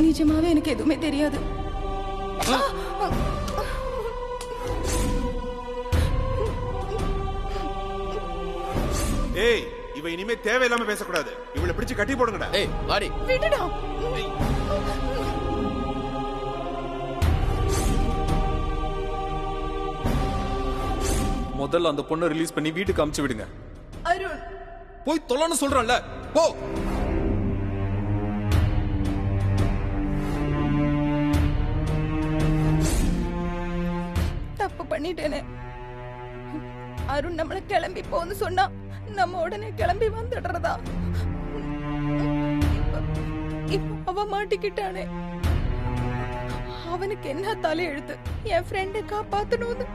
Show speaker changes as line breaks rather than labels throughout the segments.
நிஜமாவே எனக்கு எதுவுமே தெரியாது.
ஏய், இவ இனிமே தேவையில்லாம பேசக்கூடாது. இவளை பிடிச்சு கட்டி போடுங்கடா.
ஏய் வாடி.
விடுடா.
முதல்ல அந்த பொண்ணை ரிலீஸ் பண்ணி வீட்டுக்கு அனுப்பிச்சு விடுங்க.
அருண்
போய் தொலைன்னு சொல்றேன்ல, போ.
தப்பு பண்ணிட்டேனே. அருண் நம்மள கிளம்பி போன்னு சொன்னா நம்ம உடனே கிளம்பி வந்துடுறதா? இப்ப அவ மாட்டிக்கிட்டானே. அவனுக்கு என்ன தலையெழுத்து? என் ஃப்ரெண்டை காப்பாத்தணும்னு.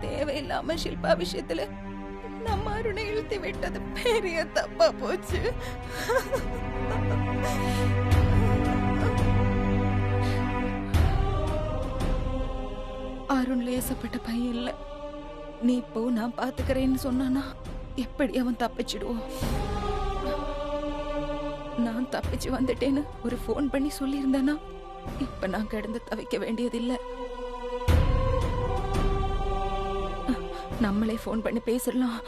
தேவையில்லாம ஷில்பா விஷயத்துல நம்ம அருணை இழுத்து விட்டது பெரிய தப்பா போச்சு. அருண் லேசப்பட்ட பையன் இல்ல. நீ இப்போ நான் பாத்துக்கிறேன்னு சொன்னானா எப்படி அவன் தப்பிச்சிடுவோம்? நான் தப்பிச்சு வந்துட்டேன்னு ஒரு போன் பண்ணி சொல்லியிருந்தானா இப்ப நான் கிடந்து தவிக்க வேண்டியதில்லை. நம்மளே போன் பண்ணி பேசிடலாம்.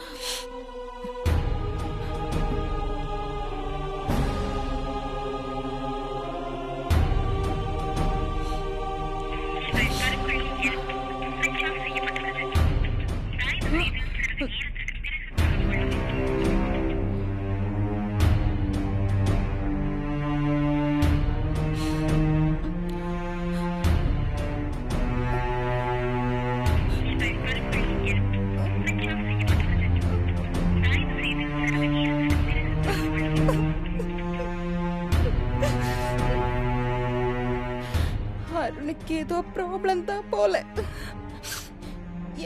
அருணுக்கு ஏதோ ப்ராப்ளம் தான் போல.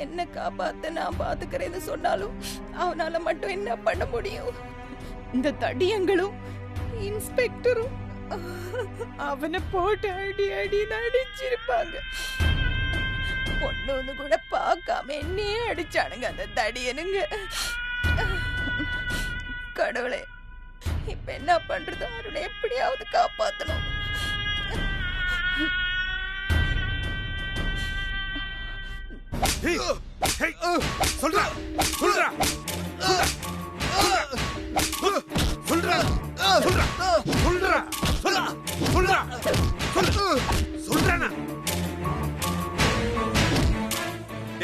என்ன காப்பாத்த நான் பாத்துக்கிறேன்னு சொன்னாலும் அவனால மட்டும் என்ன பண்ண முடியும்? இந்த தடியங்களும் இன்ஸ்பெக்டரும் அவனை போட்டு அடி அடி அடிச்சிருப்பாங்க. பொண்ணு கூட பார்க்காம என்னையே அடிச்சானுங்க அந்த தடியனுங்க. கடவுளே, இப்ப என்ன பண்றது? அருணை எப்படியாவது காப்பாத்தணும்.
சொல்றா சொல்றா சொல்றா சொல்றா சொல்றா சொல்றா.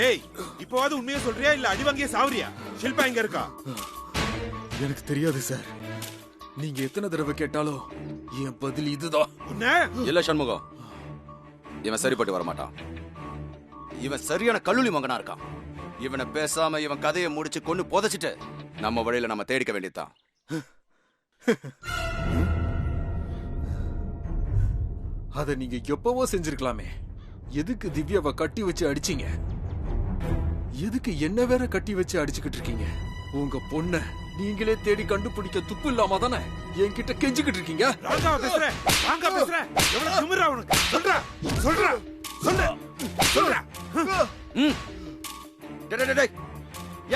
ஏய், இப்போவாது உண்மையை சொல்றியா இல்ல அடி வாங்கிய சாவரியா? ஷில்பா எங்க இருக்கா?
எனக்கு தெரியாது சார். நீங்க எத்தனை தடவை கேட்டாலும் என் பதில் இதுதான்.
இல்ல சண்முகம், இவன் சரிப்பட்டு வரமாட்டான். இவன் சரியான கல்லூலி மகனா இருக்கான். இவனை பேசாம இவன் கதையை முடிச்சு கொண்டு புதைச்சிட்டு நம்ம வழியில நம்ம தேடிக்க வேண்டியதுதான்.
அத நீங்க எப்பவோ செஞ்சிருக்கலாமே. எதுக்கு திவ்யாவை கட்டி வச்சு அடிச்சீங்க? எதுக்கு என்ன வேற கட்டி வச்சு அடிச்சுக்கிட்டு இருக்கீங்க? உங்க பொண்ண நீங்களே தேடி கண்டுபிடிக்க துப்பு இல்லாம தானே என்கிட்ட கெஞ்சிக்கிட்டு இருக்கீங்க?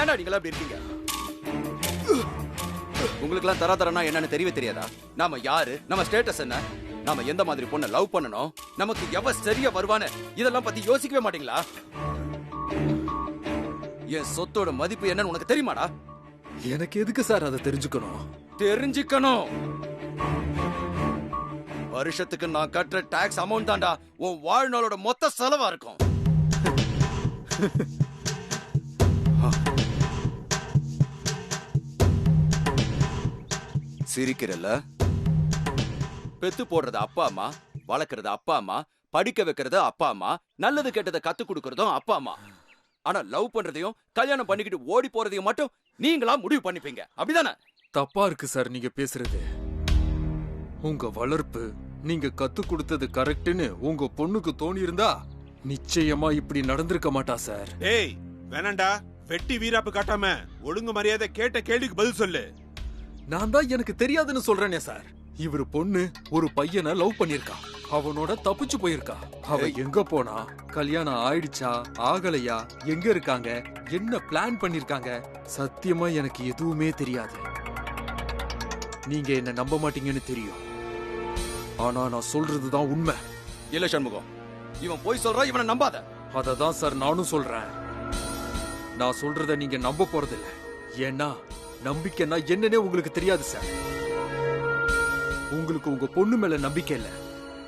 ஏன்டா நீங்களா அப்படி இருக்கீங்க? உங்களுக்கு எல்லாம் தரனா என்னன்னு தெரியவே தெரியாதா? நாம யாரு, நம்ம ஸ்டேட்டஸ் என்ன, நாம எந்த மாதிரி பொண்ணை லவ் பண்ணணும், நமக்கு எவ சரியா வருவான்னு இதெல்லாம் பத்தி யோசிக்கவே மாட்டீங்களா? என் சொத்தோட மதிப்பு என்னன்னு உனக்கு தெரியுமாடா?
எனக்கு எதுக்கு சார் அதை தெரிஞ்சுக்கணும்?
தெரிஞ்சுக்கணும். வருஷத்துக்கு நான் கட்டுற டாக்ஸ் அமௌண்ட் தான்டா உன் வாழ்நாளோட மொத்த செலவா இருக்கும். சிரிக்கிறல்ல? பெத்து போடுறது அப்பா அம்மா, வளர்க்கறது அப்பா அம்மா, படிக்க வைக்கிறது அப்பா அம்மா, நல்லது கெட்டதை கத்து கொடுக்கறதும் அப்பா அம்மா. ஆனா லவ் பண்றதையும் கல்யாணம் பண்ணிக்கிட்டு ஓடி போறதையும் மட்டும் நீங்களா முடிவு பண்ணிப்பீங்க, அப்படிதானே?
தப்பா இருக்கு சார் நீங்க பேசுறது. உங்க வளர்ப்பு, நீங்க கத்து கொடுத்தது கரெக்ட்னு உங்க பொண்ணுக்கு தோணி இருந்தா நிச்சயமா இப்படி நடந்திருக்க மாட்டா சார்.
ஏய் வேணாண்டா, வெட்டி வீராப்பு காட்டாம ஒழுங்கு மரியாதை கேட்ட கேள்விக்கு பதில் சொல்லு.
நான் தான் எனக்கு தெரியாதுன்னு சொல்றேனே சார். இவரு பொண்ணு ஒரு பையனை லவ் பண்ணிருக்கா, அவனோட தப்பிச்சு போயிருக்கா. அவ எங்க போனா, கல்யாணம் ஆயிடுச்சா ஆகலையா, எங்க இருக்காங்க, என்ன பிளான் பண்ணிருக்காங்க, சத்தியமா எனக்கு எதுவுமே தெரியாது. நீங்க என்ன நம்ப மாட்டீங்கன்னு தெரியும். ஆனா நான் சொல்றதுதான் உண்மை.
இல்ல சண்முகம், இவன் போய் சொல்றான், இவனை நம்பாத.
அததான் சார் நானும் சொல்றேன். நான் சொல்றத நீங்க நம்ப போறதில்ல. ஏன்னா நம்பிக்கைன்னா என்னன்னே உங்களுக்கு தெரியாது சார். உங்களுக்கு உங்க பொண்ணு மேல நம்பிக்கை இல்ல.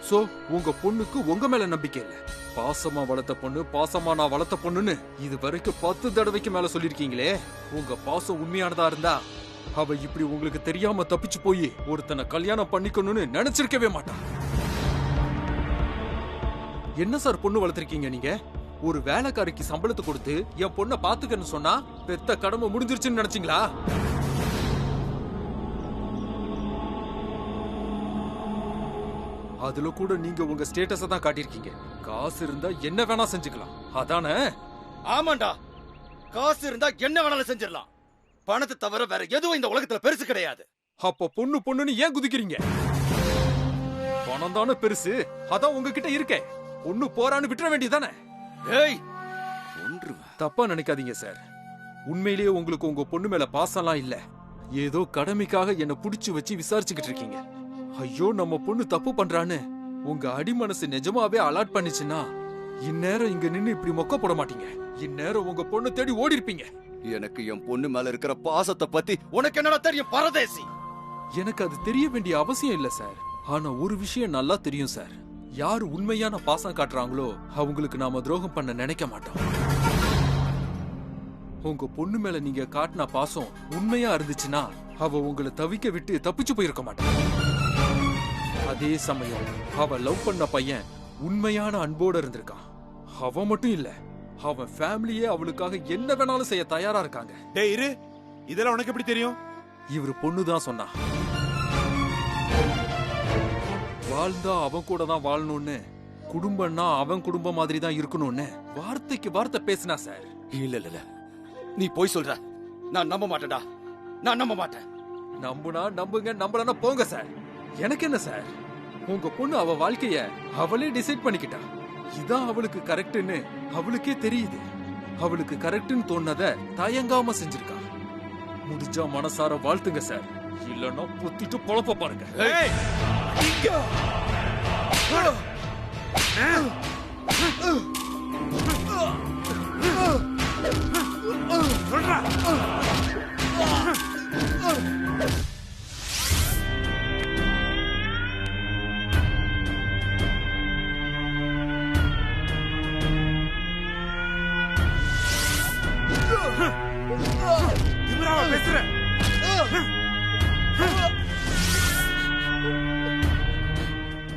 சோ உங்க பொண்ணுக்கு உங்க மேல நம்பிக்கை இல்ல. பாசமா வளர்த்த பொண்ணு, பாசமா நான் வளர்த்த பொண்ணுன்னு இது வரைக்கும் 10 தடவைக்கு மேல சொல்லிருக்கீங்களே. உங்க பாசம் உண்மையானதா இருந்தா அவ இப்படி உங்களுக்கு தெரியாம தப்பிச்சு போய் ஒருத்தனை கல்யாணம் பண்ணிக்கணும்னு நினைச்சிருக்கவே மாட்டான். என்ன சார் பொண்ணு வளர்த்திருக்கீங்க நீங்க? ஒரு வேலைக்காரிக்கு சம்பளத்தை கொடுத்து என் பொண்ணை பாத்துக்கன்னு சொன்னா பெத்த கடமை முடிஞ்சிருச்சுன்னு நினைச்சீங்களா? அதுல கூட நீங்க உங்க ஸ்டேட்டஸ தான் காட்டியிருக்கீங்க. காசு இருந்தா என்ன வேணா செஞ்சுக்கலாம், அதானே?
ஆமாண்டா, காசு இருந்தா என்ன வேணாலும் செஞ்சிடலாம். பணத்தை தவிர வேற எதுவும் இந்த உலகத்துல பெருசு கிடையாது.
அப்ப பொண்ணு பொண்ணுன்னு ஏன் குதிக்கிறீங்க? பணம் தானே பெருசு, அதான் உங்ககிட்ட இருக்கே. பொண்ணு போறான்னு விட்டுற வேண்டியதானே?
ஏய்,
தப்பா நினைக்காதீங்க சார். உண்மையிலேயே உங்களுக்கு உங்க பொண்ணு மேல பாசம்லாம் இல்ல. ஏதோ கடமைக்காக என்ன புடிச்சு வச்சு விசாரிச்சுக்கிட்டு இருக்கீங்க. ஐயோ நம்ம பொண்ணு தப்பு பண்றான்னு உங்க அடிமனசு நிஜமாவே அலாட் பண்ணிச்சுன்னா இந்நேரம் இங்க நின்னு இப்படி மொக்க போட மாட்டீங்க. இந்நேரம் உங்க பொண்ணு தேடி ஓடி இருப்பீங்க.
எனக்கு என் பொண்ணு மேல இருக்கிற பாசத்தை பத்தி உனக்கு என்னடா தெரியும் பரதேசி?
எனக்கு அது தெரிய வேண்டிய அவசியம் இல்ல சார். ஆனா ஒரு விஷயம் நல்லா தெரியும் சார். யாரு உண்மையான பாசம் காட்டுறாங்களோ அவங்களுக்கு நாம துரோகம் பண்ண நினைக்க மாட்டோம். உங்க பொண்ணு மேல நீங்க காட்டின பாசம் உண்மையா இருந்துச்சுன்னா அவ உங்களை தவிக்க விட்டு தப்பிச்சு போயிருக்க மாட்டான். அதே சமயம் அவ லவ் பண்ண பையன் உண்மையான அன்போட இருந்திருக்கான். அவ மட்டும் இல்ல, அவன் ஃபேமிலியே அவளுக்காக என்ன வேணாலும் செய்ய தயாரா இருக்காங்க.
டேய் இரு, இதெல்லாம் உனக்கு எப்படி தெரியும்?
இவரு பொண்ணுதான் சொன்னா. வாழ்ந்தா அவன் கூட தான் வாழணும்னு, குடும்பம்னா அவன் குடும்பம் மாதிரி தான் இருக்கணும்னு வார்த்தைக்கு வார்த்தை பேசினா சார்.
இல்ல இல்ல, நீ போய் சொல்ற. நான் நம்ப மாட்டேன்டா, நான் நம்ப மாட்டேன்.
நம்புனா நம்புங்க, நம்பலன்னா போங்க சார். எனக்கு என்ன சார்? உங்க பொண்ணு அவ வாழ்க்கைய அவளே டிசைட் பண்ணிக்கிட்டா. இதான் அவளுக்கு கரெக்ட்னு அவளுக்கே தெரியுது. அவளுக்கு கரெக்ட்னு தோணத தயங்காம செஞ்சிருக்கா. முடிஞ்சா மனசார வாழ்த்துங்க சார். இல்லன்னா புத்திட்டு பொழப்ப பாருங்க.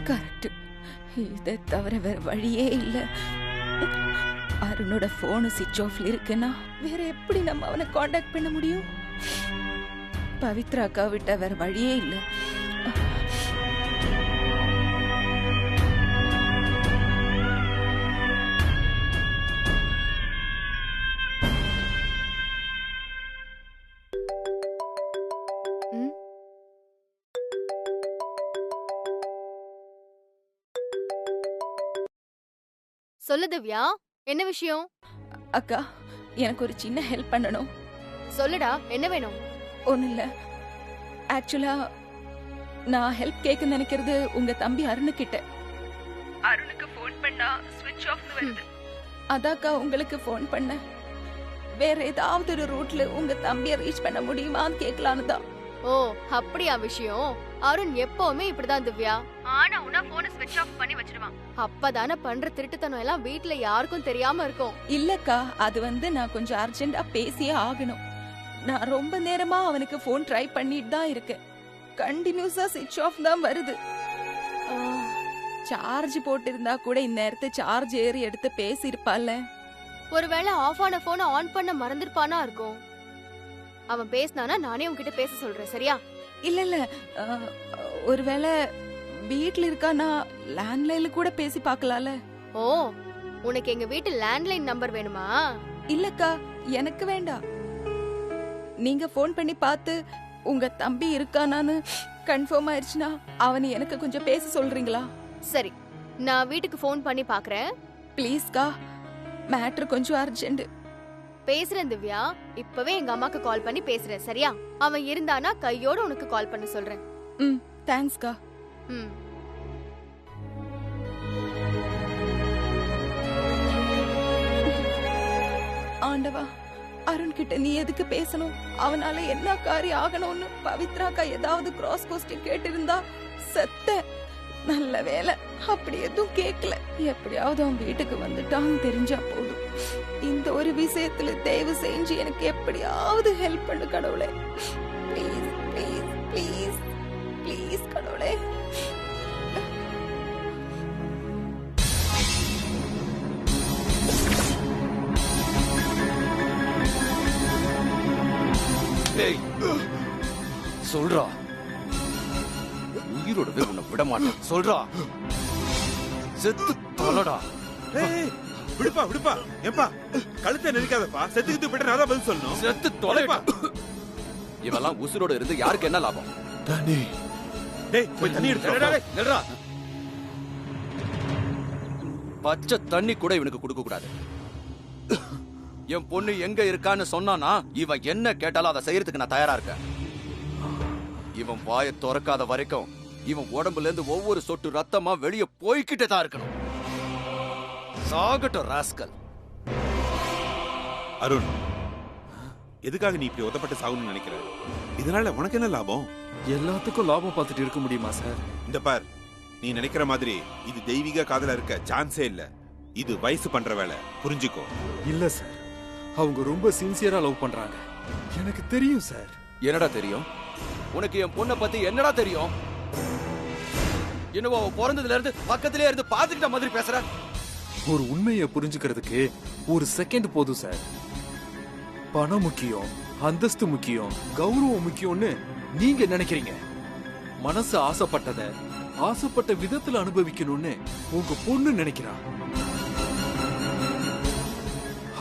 கரெக்ட். இதை தவிர வேற வழியே இல்ல. அருணோட போன் சுவிட்ச் ஆஃப்ல இருக்குன்னா வேற எப்படி நம்ம அவனை காண்டாக்ட் பண்ண முடியும்? பவித்ரா அக்கா விட்ட வேற வழியே இல்ல.
சொல்லு திவ்யா, என்ன விஷயம்?
அக்கா, எனக்கு ஒரு சின்ன ஹெல்ப் பண்ணணும்.
சொல்லுடா, என்ன வேணும்?
ஒன்னும் இல்ல. ஆக்சுவலா நான் ஹெல்ப் கேட்க நினைக்கிறது உங்க தம்பி அருணுகிட்ட. அருணுக்கு ஃபோன் பண்ணா ஸ்விட்ச் ஆஃப்னு வருது. அதாக்கா உங்களுக்கு ஃபோன் பண்ண. வேற ஏதாவது ஒரு ரூட்ல உங்க தம்பியை ரீச் பண்ண முடியுமான்னு கேட்கலான்னு தான்.
ஓ, அப்படியா விஷயம்? அருண் எப்பவுமே இப்படிதான் திவ்யா. ஆனா உன போனை ஸ்விட்ச் ஆஃப் பண்ணி வச்சிடுவான். அப்பதானே பண்ற திருட்டுத்தனம் எல்லாம் வீட்ல யாருக்கும் தெரியாம இருக்கும்.
இல்லக்கா, அது நான் கொஞ்சம் அர்ஜென்ட்டா பேசியே ஆகணும். நான் ரொம்ப நேரமா அவனுக்கு போன் ட்ரை பண்ணிட்டு தான் இருக்கேன். கண்டினியூஸா ஸ்விட்ச் ஆஃப் தான் வருது. சார்ஜ் போட்டிருந்தா கூட இந்த நேரத்தை சார்ஜ் ஏறி எடுத்து பேசியிருப்பால.
ஒருவேளை ஆஃப் ஆன போனை ஆன் பண்ண மறந்துருப்பானா இருக்கும். அவன் பேசினானா நானே உன்கிட்ட பேச சொல்றேன், சரியா?
இல்ல இல்ல, ஒருவேளை வீட்ல இருக்கானா லேண்ட்லைன்ல கூட பேசி பார்க்கலாம்ல.
ஓ, உனக்கு எங்க வீட்டு லேண்ட்லைன் நம்பர் வேணுமா?
இல்லக்கா, எனக்கு வேண்டாம். நீங்க போன் பண்ணி பார்த்து உங்க தம்பி இருக்கானான்னு கன்ஃபார்ம் ஆயிடுச்சுன்னா அவனை எனக்கு கொஞ்சம் பேச சொல்றீங்களா?
சரி, நான் வீட்டுக்கு போன் பண்ணி பாக்குறேன்.
ப்ளீஸ்கா, மேட்டர் கொஞ்சம் அர்ஜென்ட்.
பேசுறேன் திவ்யா, இப்பவே எங்க அம்மாக்கு கால் பண்ணி பேசுறேன், சரியா? அவன் இருந்தானா கையோட உனக்கு கால் பண்ண சொல்றேன்.
தேங்க்ஸ்கா. ஆண்டவா, அருண் கிட்ட நீ எதுக்கு பேசணும்? அவனால என்ன காரியம் ஆகணும்னு பவித்ராக்கா ஏதாவது கிராஸ் கொஸ்டின் கேட்டிருந்தா செத்த. நல்ல வேலை அப்படி எதுவும் கேட்கல. எப்படியாவது அவன் வீட்டுக்கு வந்துட்டான் தெரிஞ்சா போதும். இந்த ஒரு விஷயத்துல தயவு செஞ்சு எனக்கு எப்படியாவது ஹெல்ப் பண்ணு கடவுளே. ப்ளீஸ் ப்ளீஸ் ப்ளீஸ் ப்ளீஸ் கடவுளே.
டேய், சொல்றா, உயிரோடவே உன்னை விட மாட்டேன். சொல்றா, செத்து தொலைடா.
ஏய், விடுப்பா விடுப்பா. ஏப்பா கழுத்தை நெரிக்காதப்பா. செத்துக்கிட்டு போயிட்டு நான் தான் பதில் சொல்லணும்.
செத்து தொலைப்பா. இவெல்லாம் உசுரோட இருந்து யாருக்கு என்ன லாபம்?
தண்ணி.
டேய் போய் தண்ணி எடுத்து
நில்றா. பச்சை தண்ணி கூட இவனுக்கு கொடுக்க கூடாது. என் பொண்ணு எங்க இருக்கான்னு சொன்னானா இவன் என்ன கேட்டாலும் அதை செய்யறதுக்கு நான் தயாரா இருக்கேன். இவன் வாயை திறக்காத வரைக்கும் இவன் உடம்புல இருந்து ஒவ்வொரு சொட்டு ரத்தமா வெளியே போய்கிட்டே தான் இருக்கணும். சாகட்டும் ராஸ்கல்.
அருண், எதுக்காக நீ இப்படி உதப்பட்டு சாகணும்னு நினைக்கிற? இதனால உனக்கு என்ன லாபம்?
எல்லாத்துக்கும் லாபம் பார்த்துட்டு இருக்க முடியுமா சார்?
இந்த பார், நீ நினைக்கிற மாதிரி இது தெய்வீக காதலா இருக்க சான்ஸே இல்ல. இது வயசு பண்ற வேலை, புரிஞ்சுக்கோ.
இல்ல சார், அவங்க ரொம்ப சின்சியரா லவ் பண்றாங்க. எனக்கு தெரியும் சார்.
என்னடா தெரியும் உனக்கு? என் பொண்ணை பத்தி என்னடா தெரியும்? என்னவோ அவ பிறந்ததுல இருந்து பக்கத்திலே இருந்து பாத்துக்கிட்ட மாதிரி பேசுற.
ஒரு உண்மையை புரிஞ்சுக்கிறதுக்கு ஒரு செகண்ட் போதும் சார். பணம் முக்கியம், அந்தஸ்து முக்கியம், கௌரவம் முக்கியம்னு நீங்க நினைக்கிறீங்க. மனசு ஆசைப்பட்டத ஆசைப்பட்ட விதத்துல அனுபவிக்கணும்னு உங்க பொண்ணு நினைக்கிறா.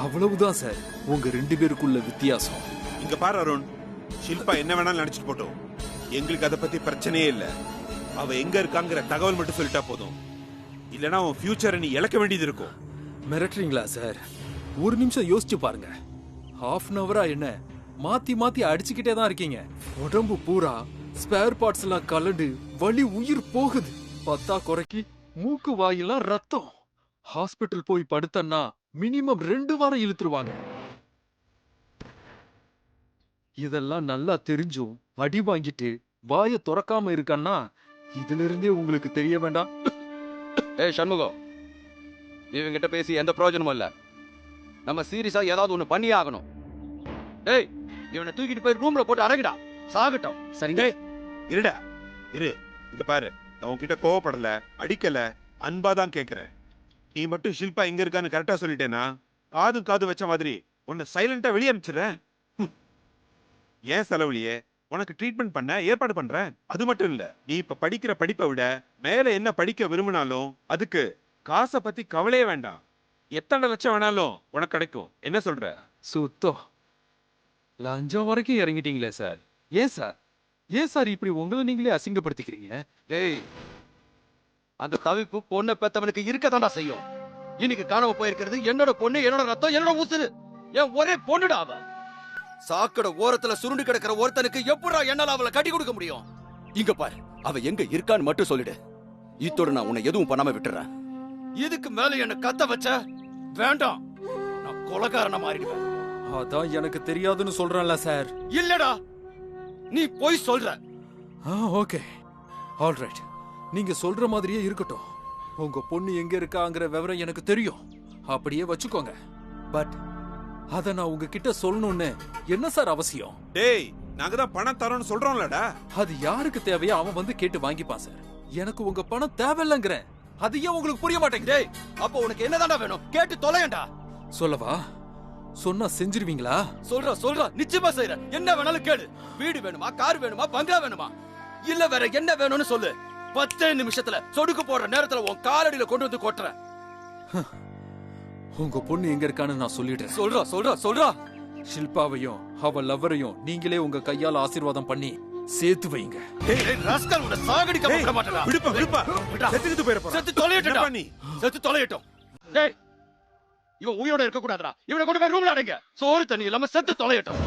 அவ்வளவுதான் சார் உங்க 2 பேருக்குள்ள வித்தியாசம்.
இங்க பாரு அருண், ஷில்பா என்ன வேணாலும் நினைச்சிட்டு போட்டோம். எங்களுக்கு அதை பத்தி பிரச்சனையே இல்ல. அவ எங்க இருக்காங்கிற தகவல் மட்டும் சொல்லிட்டா போதும். இல்லனா உன் ஃபியூச்சரை நீ இழக்க வேண்டியது இருக்கும்.
மிரட்டுறீங்களா சார்? ஒரு நிமிஷம் யோசிச்சு பாருங்க. ஹாஃப் அன் அவரா என்ன மாத்தி மாத்தி அடிச்சுக்கிட்டே தான் இருக்கீங்க. உடம்பு பூரா ஸ்பேர் பார்ட்ஸ் எல்லாம் கலண்டு வலி உயிர் போகுது. பத்தா குறைக்கு மூக்கு வாயெல்லாம் ரத்தம். ஹாஸ்பிட்டல் போய் படுத்தன்னா மினிமம் 2 வாரம் இழுத்துருவாங்க. இதெல்லாம் நல்லா தெரிஞ்சும் அடி வாங்கிட்டு வாயை திறக்காம இருக்கான்னா இதுல இருந்தே உங்களுக்கு தெரிய வேண்டாம்.
ஏய் சண்முகம், இவங்கிட்ட பேசி எந்த பிரயோஜனமும் இல்ல. நம்ம சீரியஸா ஏதாவது ஒண்ணு பண்ணி ஆகணும். ஏய், இவனை தூக்கிட்டு போய் ரூம்ல போட்டு அடங்கிடா, சாகட்டும்.
சரிங்க, இருடா இரு. இங்க பாரு, நான் உன்கிட்ட கோவப்படல, அடிக்கல, அன்பாதான் கேக்குறேன். நீ மட்டும் ஷில்பா எங்க இருக்கான்னு கரெக்டா சொல்லிட்டேனா காது வச்ச மாதிரி உன்னை சைலண்டா வெளியே அனுப்பிச்சிடுறேன். ஏன் செலவுலையே உனக்கு ட்ரீட்மெண்ட் பண்ண ஏற்பாடு பண்றேன். அது மட்டும் இல்ல, நீ இப்ப படிக்கிற படிப்பை விட மேல என்ன படிக்க விரும்பினாலும் அதுக்கு காசை பத்தி கவலையே வேண்டாம். எத்தனை லட்சம் வேணாலும் உனக்கு கிடைக்கும். என்ன சொல்ற?
சுத்தம் லஞ்சம் வரைக்கும் இறங்கிட்டீங்களே சார். ஏன் சார், ஏன் சார் இப்படி உங்களை நீங்களே அசிங்கப்படுத்திக்கிறீங்க?
டேய், அந்த தவிப்பு பொண்ணை பெத்தவனுக்கு இருக்கதாண்டா செய்யும். இன்னைக்கு காணாம போயிருக்கிறது என்னோட பொண்ணு, என்னோட ரத்தம், என்னோட உசுரு. என் ஒரே பொண்ணுடா அவ. சாக்கடை ஓரத்துல சுருண்டு கிடக்கிற ஒருத்தனுக்கு எப்படா என்னால அவளை கட்டி கொடுக்க முடியும்? இங்க பாரு, அவ எங்க இருக்கான்னு மட்டும் சொல்லிடு. இத்தோட நான் உன்னை எதுவும் பண்ணாம விட்டுறேன். இதுக்கு மேல என்ன கத்த வச்ச வேண்டாம், நான் கொலைகாரனா மாறிடுவேன்.
அதான் எனக்கு தெரியாதுன்னு சொல்றேன்ல சார்.
இல்லடா, நீ போய் சொல்ற.
ஓகே, ஆல்ரைட், நீங்க சொல்ற மாதிரியே இருக்கட்டும். உங்க பொண்ணு எங்க இருக்காங்கிற விவரம் எனக்கு தெரியும், அப்படியே வச்சுக்கோங்க. பட் அத நான் உங்ககிட்ட சொல்லணும்னு என்ன சார் அவசியம்?
டேய், நாங்க தான் பணம் தரோம்னு சொல்றோம்லடா.
அது யாருக்கு தேவையோ அவன் வந்து கேட்டு வாங்கிப்பான் சார். எனக்கு உங்க பணம் தேவையில்லைங்கிறேன். அது ஏன் உங்களுக்கு புரிய மாட்டேங்குது?
டேய், அப்போ உனக்கு என்னதான்டா வேணும்? கேட்டு தொலையண்டா.
சொல்லவா? சொன்னா செஞ்சிருவீங்களா?
சொல்றா, நிச்சயமா செய்யற. என்ன வேணாலும் கேளு. வீடு வேணுமா, கார் வேணுமா, பங்களா வேணுமா, இல்ல வேற என்ன வேணும்னு சொல்லு. 10 நிமிஷத்துல சொடுக்கு போடுற நேரத்துல உன் காலடியில கொண்டு வந்து கொட்டுறேன்.
உங்க பொண்ணு எங்க இருக்கான்னு நான் சொல்லிடுறேன்.
சொல்றா.
ஷில்பாவையும் அவ லவ்வரையும் நீங்களே உங்க கையால ஆசீர்வாதம் பண்ணி சேர்த்து வைங்க.
சாகடிக்க விட மாட்டேடா.
விடுப்பா. செத்துக்கிட்டு போயிர போறா.
செத்து தொலையட்டடா. செத்து தொலையட்டும். டேய், இவன் உயிரோட இருக்க கூடாதுடா. இவனை கொண்டு போய் ரூம்ல அடைங்க. சோறு தண்ணி இல்லாம செத்து தொலையட்டும்.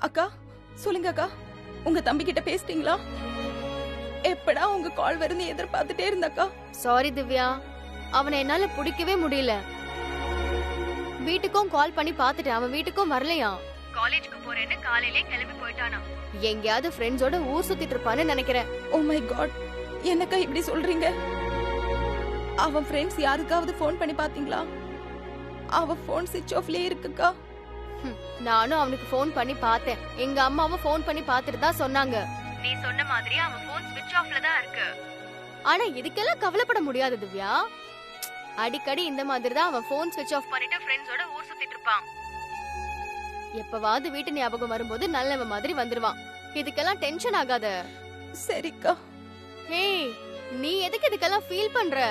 அக்கா சொல்லுங்க அக்கா, உங்க தம்பி கிட்ட பேசிட்டீங்களா? எப்படா உங்க கால் வரும்னு எதிர்பார்த்துட்டே இருந்தக்கா.
சாரி திவ்யா, அவனை என்னால பிடிக்கவே முடியல. வீட்டுக்கும் கால் பண்ணி பார்த்துட்டேன், அவன் வீட்டுக்கும் வரலையா. காலேஜ்க்கு போறேன்னு காலையிலே கிளம்பி போயிட்டானா. எங்கயாவது ஃப்ரெண்ட்ஸோட ஊர் சுத்திட்டு இருப்பான்னு நினைக்கிறேன்.
ஓ மை காட், என்னக்கா இப்படி சொல்றீங்க? அவன் ஃப்ரெண்ட்ஸ் யாருக்காவது ஃபோன் பண்ணி பாத்தீங்களா? அவ ஃபோன் ஸ்விட்ச் ஆஃப்லயே இருக்குக்கா.
நானும் அவனுக்கு ஃபோன் பண்ணி பார்த்தேன். எங்க அம்மாவும் ஃபோன் பண்ணி பார்த்துட்டு தான் சொன்னாங்க. நீ சொன்ன மாதிரி அவன் ஃபோன் ஸ்விட்ச் ஆஃப்ல தான் இருக்கு. ஆனா இதுக்கெல்லாம் கவலைப்பட முடியாது திவ்யா. அடிக்கடி இந்த மாதிரி தான் அவன் ஃபோன் ஸ்விட்ச் ஆஃப் பண்ணிட்டு ஃப்ரெண்ட்ஸோட ஊர் சுத்திட்டு இருப்பான். எப்பவாவது வீட்டு ஞாபகம் வரும்போது நல்லவன் மாதிரி வந்துருவான். இதுக்கெல்லாம் டென்ஷன் ஆகாத.
சரிக்கா.
ஹே, நீ எதுக்கு இதுக்கெல்லாம் ஃபீல் பண்ற?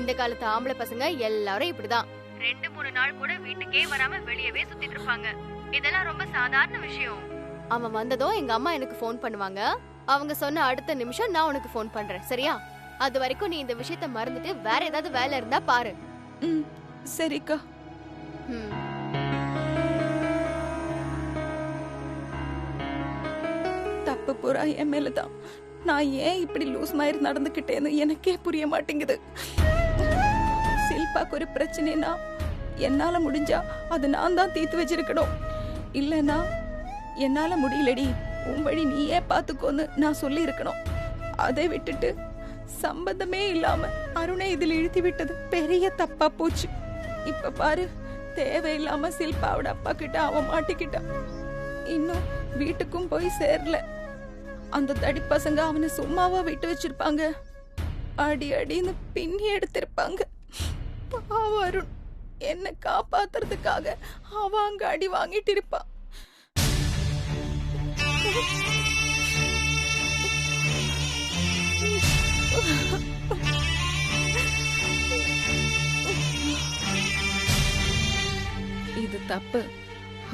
இந்த காலத்து ஆம்பளை பசங்க எல்லாரும் இப்படிதான். 2-3 நாள் கூட வீட்டுக்கே வராம வெளியவே சுத்திட்டு இருப்பாங்க. இதெல்லாம் ரொம்ப சாதாரண விஷயம். அவன் வந்ததும் எங்க அம்மா எனக்கு ஃபோன் பண்ணுவாங்க. அவங்க சொன்ன அடுத்த நிமிஷம் நான் உனக்கு ஃபோன் பண்றேன், சரியா? அது வரைக்கும் நீ இந்த விஷயத்த மறந்துட்டு வேற ஏதாவது வேலை இருந்தா பாரு.
சரிக்கா. தப்பு பூரா என் மேலதான். நான் ஏன் இப்படி லூஸ் மாதிரி நடந்துக்கிட்டேன்னு எனக்கே புரிய மாட்டேங்குது. சில்பாக்கு ஒரு பிரச்சனைனா என்னால முடிஞ்சா அது நான் தான் தீர்த்து வச்சிருக்கணும். இல்லனா என்னால முடியலடி, உன் வழி நீயே பாத்துக்கோன்னு நான் சொல்லி இருக்கணும். அதை விட்டுட்டு சம்பந்தமே இல்லாம அருணை இதில் இழுத்தி விட்டது பெரிய தப்பா போச்சு. இப்ப பாரு, தேவையில்லாம சில்பாவோட அப்பா கிட்ட அவன் மாட்டிக்கிட்டான். இன்னும் வீட்டுக்கும் போய் சேரல. அந்த தடி பசங்க அவனை சும்மாவா விட்டு வச்சிருப்பாங்க? அடி அடின்னு பின்னி எடுத்திருப்பாங்க. பாவம் அருண், என்ன காப்பாத்துறதுக்காக அவன் அங்க அடி வாங்கிட்டு இருப்பான். இது தப்பு.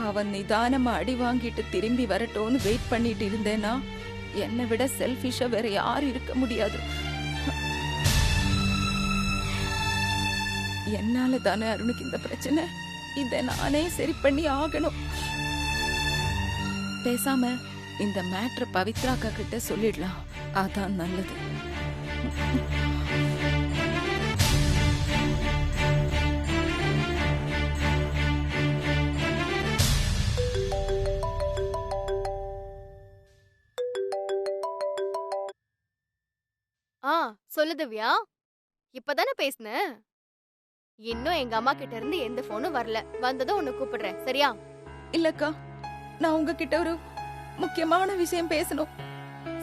அவன் நிதானமா அடி வாங்கிட்டு திரும்பி வரட்டோன்னு வெயிட் பண்ணிட்டு இருந்தேனா என்னை விட செல்ஃபிஷா வேற யாரும் இருக்க முடியாது. என்னால தானே அருணுக்கு இந்த பிரச்சனை. இத நானே சரி பண்ணி ஆகணும். பேசாம இந்த மேட்ரை பவித்ராக்கா கிட்ட சொல்லிடலாம், அதான் நல்லது.
சொல்லு திவ்யா, இப்பதானே பேசுன. இன்னும் எங்க அம்மா கிட்ட இருந்து எந்த போனும் வரல. வந்ததும் உன்னை கூப்பிடுறேன், சரியா?
இல்லக்கா, நான் உங்ககிட்ட ஒரு முக்கியமான விஷயம் பேசணும்.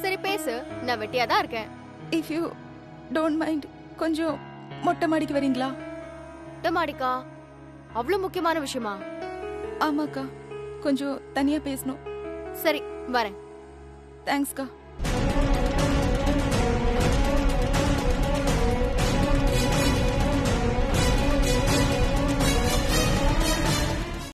சரி பேசு, நான் வெட்டியாதான் இருக்கேன்.
இஃப் யூ டோன்ட் மைண்ட், கொஞ்சம் மொட்டை மாடிக்கு வரீங்களா?
மொட்டை மாடிக்கா? அவ்வளவு முக்கியமான விஷயமா?
ஆமாக்கா, கொஞ்சம் தனியா பேசணும்.
சரி வரேன்.
தேங்க்ஸ்க்கா.